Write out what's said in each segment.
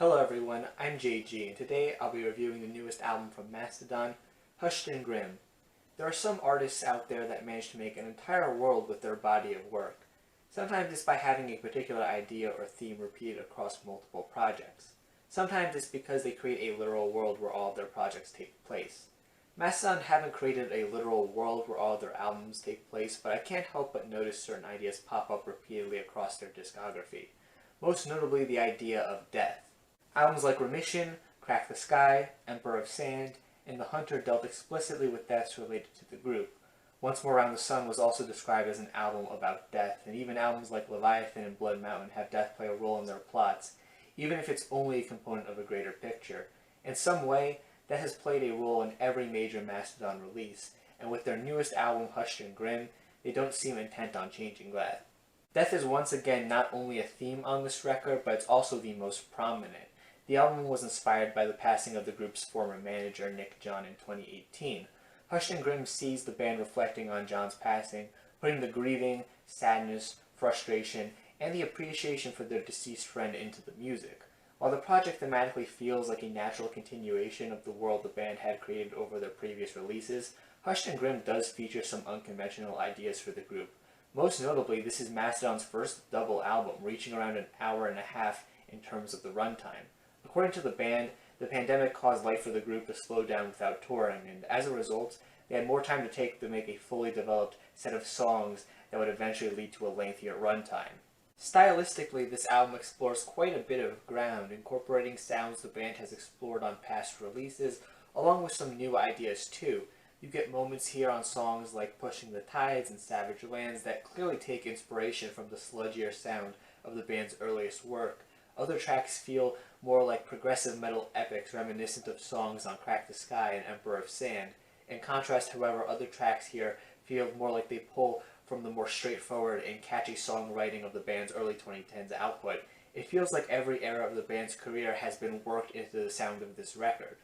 Hello everyone, I'm JG, and today I'll be reviewing the newest album from Mastodon, Hushed and Grim. There are some artists out there that manage to make an entire world with their body of work. Sometimes it's by having a particular idea or theme repeated across multiple projects. Sometimes it's because they create a literal world where all of their projects take place. Mastodon haven't created a literal world where all of their albums take place, but I can't help but notice certain ideas pop up repeatedly across their discography. Most notably the idea of death. Albums like Remission, Crack the Sky, Emperor of Sand, and The Hunter dealt explicitly with deaths related to the group. Once More Around the Sun was also described as an album about death, and even albums like Leviathan and Blood Mountain have death play a role in their plots, even if it's only a component of a greater picture. In some way, that has played a role in every major Mastodon release, and with their newest album, Hushed and Grim, they don't seem intent on changing that. Death is once again not only a theme on this record, but it's also the most prominent. The album was inspired by the passing of the group's former manager, Nick John, in 2018. Hushed and Grim sees the band reflecting on John's passing, putting the grieving, sadness, frustration, and the appreciation for their deceased friend into the music. While the project thematically feels like a natural continuation of the world the band had created over their previous releases, Hushed and Grim does feature some unconventional ideas for the group. Most notably, this is Mastodon's first double album, reaching around an hour and a half in terms of the runtime. According to the band, the pandemic caused life for the group to slow down without touring, and as a result, they had more time to take to make a fully developed set of songs that would eventually lead to a lengthier runtime. Stylistically, this album explores quite a bit of ground, incorporating sounds the band has explored on past releases, along with some new ideas too. You get moments here on songs like Pushing the Tides and Savage Lands that clearly take inspiration from the sludgier sound of the band's earliest work. Other tracks feel more like progressive metal epics reminiscent of songs on Crack the Sky and Emperor of Sand. In contrast, however, other tracks here feel more like they pull from the more straightforward and catchy songwriting of the band's early 2010s output. It feels like every era of the band's career has been worked into the sound of this record.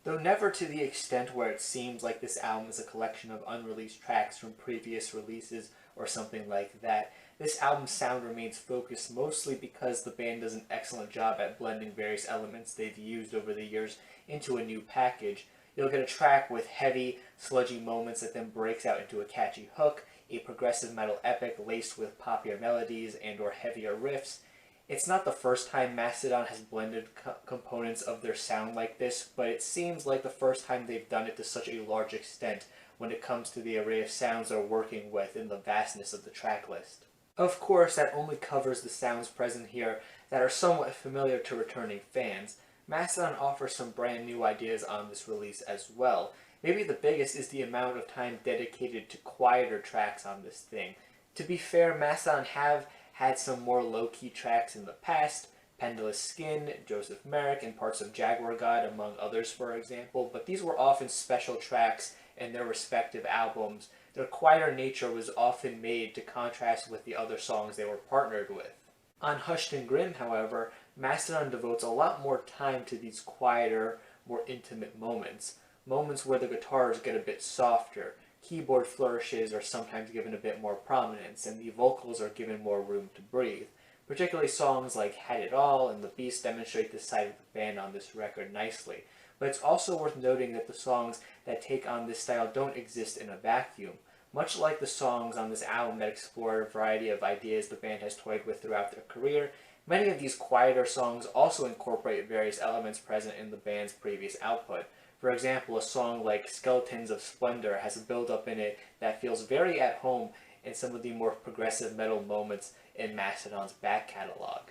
Though never to the extent where it seems like this album is a collection of unreleased tracks from previous releases or something like that, this album's sound remains focused mostly because the band does an excellent job at blending various elements they've used over the years into a new package. You'll get a track with heavy, sludgy moments that then breaks out into a catchy hook, a progressive metal epic laced with poppier melodies and or heavier riffs. It's not the first time Mastodon has blended components of their sound like this, but it seems like the first time they've done it to such a large extent when it comes to the array of sounds they're working with and the vastness of the track list. Of course, that only covers the sounds present here that are somewhat familiar to returning fans. Mastodon offers some brand new ideas on this release as well. Maybe the biggest is the amount of time dedicated to quieter tracks on this thing. To be fair, Mastodon have had some more low-key tracks in the past, Pendulous Skin, Joseph Merrick, and parts of Jaguar God, among others for example, but these were often special tracks in their respective albums. Their quieter nature was often made to contrast with the other songs they were partnered with. On Hushed and Grim, however, Mastodon devotes a lot more time to these quieter, more intimate moments. Moments where the guitars get a bit softer, keyboard flourishes are sometimes given a bit more prominence, and the vocals are given more room to breathe. Particularly songs like Had It All and The Beast demonstrate this side of the band on this record nicely. But it's also worth noting that the songs that take on this style don't exist in a vacuum. Much like the songs on this album that explore a variety of ideas the band has toyed with throughout their career, many of these quieter songs also incorporate various elements present in the band's previous output. For example, a song like Skeletons of Splendor has a build-up in it that feels very at home in some of the more progressive metal moments in Mastodon's back catalog.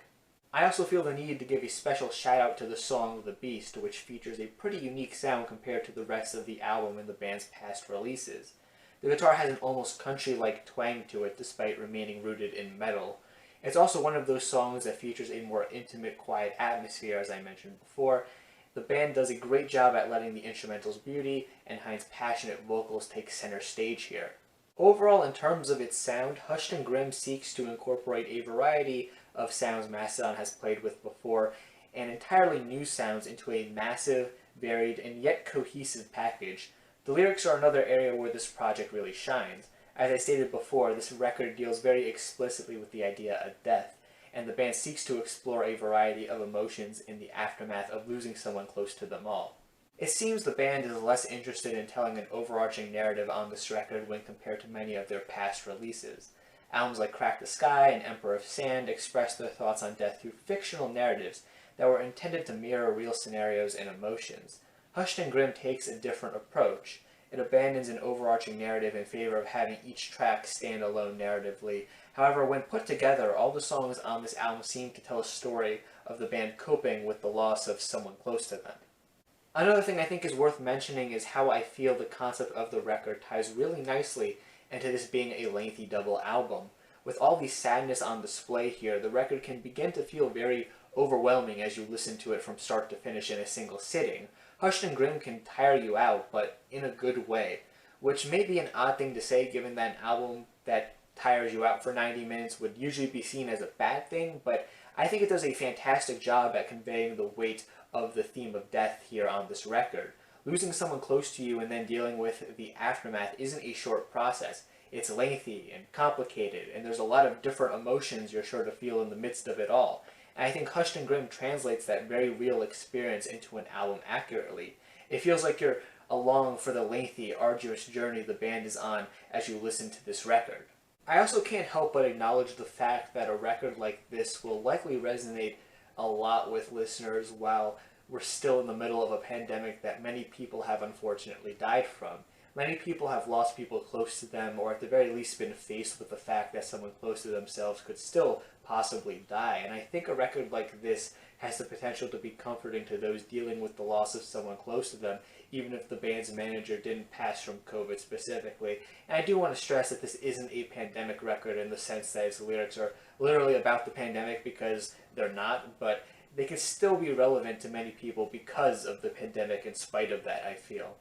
I also feel the need to give a special shout out to the song The Beast, which features a pretty unique sound compared to the rest of the album in the band's past releases. The guitar has an almost country-like twang to it despite remaining rooted in metal. It's also one of those songs that features a more intimate, quiet atmosphere, as I mentioned before. The band does a great job at letting the instrumental's beauty and Hein's passionate vocals take center stage here. Overall, in terms of its sound, Hushed and Grim seeks to incorporate a variety of sounds Mastodon has played with before, and entirely new sounds into a massive, varied, and yet cohesive package. The lyrics are another area where this project really shines. As I stated before, this record deals very explicitly with the idea of death. and the band seeks to explore a variety of emotions in the aftermath of losing someone close to them all. It seems the band is less interested in telling an overarching narrative on this record when compared to many of their past releases. Albums like Crack the Sky and Emperor of Sand express their thoughts on death through fictional narratives that were intended to mirror real scenarios and emotions. Hushed and Grim takes a different approach. It abandons an overarching narrative in favor of having each track stand alone narratively. However, when put together, all the songs on this album seem to tell a story of the band coping with the loss of someone close to them. Another thing I think is worth mentioning is how I feel the concept of the record ties really nicely into this being a lengthy double album. With all the sadness on display here, the record can begin to feel very overwhelming as you listen to it from start to finish in a single sitting. Hushed and Grim can tire you out, but in a good way, which may be an odd thing to say given that an album that tires you out for 90 minutes would usually be seen as a bad thing, but I think it does a fantastic job at conveying the weight of the theme of death here on this record. Losing someone close to you and then dealing with the aftermath isn't a short process. It's lengthy and complicated, and there's a lot of different emotions you're sure to feel in the midst of it all. And I think Hushed and Grim translates that very real experience into an album accurately. It feels like you're along for the lengthy, arduous journey the band is on as you listen to this record. I also can't help but acknowledge the fact that a record like this will likely resonate a lot with listeners while we're still in the middle of a pandemic that many people have unfortunately died from. Many people have lost people close to them, or at the very least been faced with the fact that someone close to themselves could still possibly die. And I think a record like this has the potential to be comforting to those dealing with the loss of someone close to them, even if the band's manager didn't pass from COVID specifically. And I do want to stress that this isn't a pandemic record in the sense that its lyrics are literally about the pandemic, because they're not, but they can still be relevant to many people because of the pandemic in spite of that, I feel.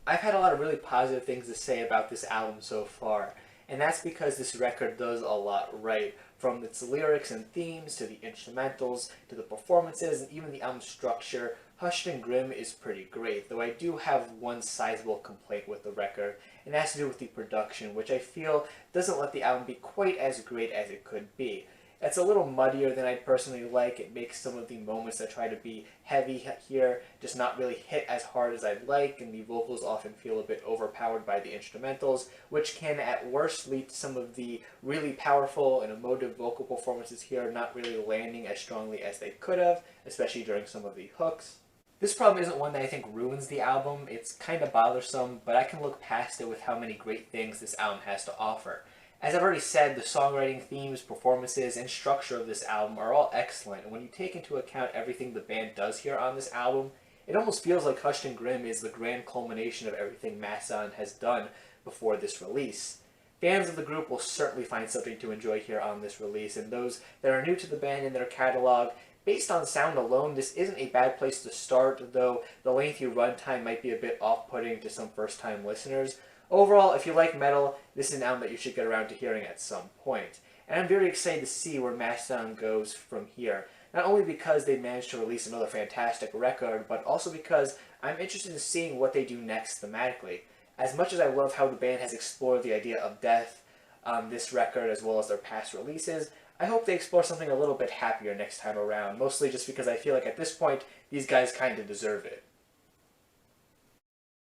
I've had a lot of really positive things to say about this album so far, and that's because this record does a lot right, from its lyrics and themes, to the instrumentals, to the performances, and even the album structure. Hushed and Grim is pretty great, though I do have one sizable complaint with the record, and it has to do with the production, which I feel doesn't let the album be quite as great as it could be. It's a little muddier than I'd personally like. It makes some of the moments that try to be heavy here just not really hit as hard as I'd like, and the vocals often feel a bit overpowered by the instrumentals, which can at worst lead to some of the really powerful and emotive vocal performances here not really landing as strongly as they could have, especially during some of the hooks. This problem isn't one that I think ruins the album. It's kind of bothersome, but I can look past it with how many great things this album has to offer. As I've already said, the songwriting, themes, performances, and structure of this album are all excellent, and when you take into account everything the band does here on this album, it almost feels like Hushed and Grim is the grand culmination of everything Mastodon has done before this release. Fans of the group will certainly find something to enjoy here on this release, and those that are new to the band and their catalog, based on sound alone, this isn't a bad place to start, though the lengthy runtime might be a bit off-putting to some first-time listeners. Overall, if you like metal, this is an album that you should get around to hearing at some point. And I'm very excited to see where Mastodon goes from here. Not only because they managed to release another fantastic record, but also because I'm interested in seeing what they do next thematically. As much as I love how the band has explored the idea of death on this record as well as their past releases, I hope they explore something a little bit happier next time around, mostly just because I feel like at this point, these guys kind of deserve it.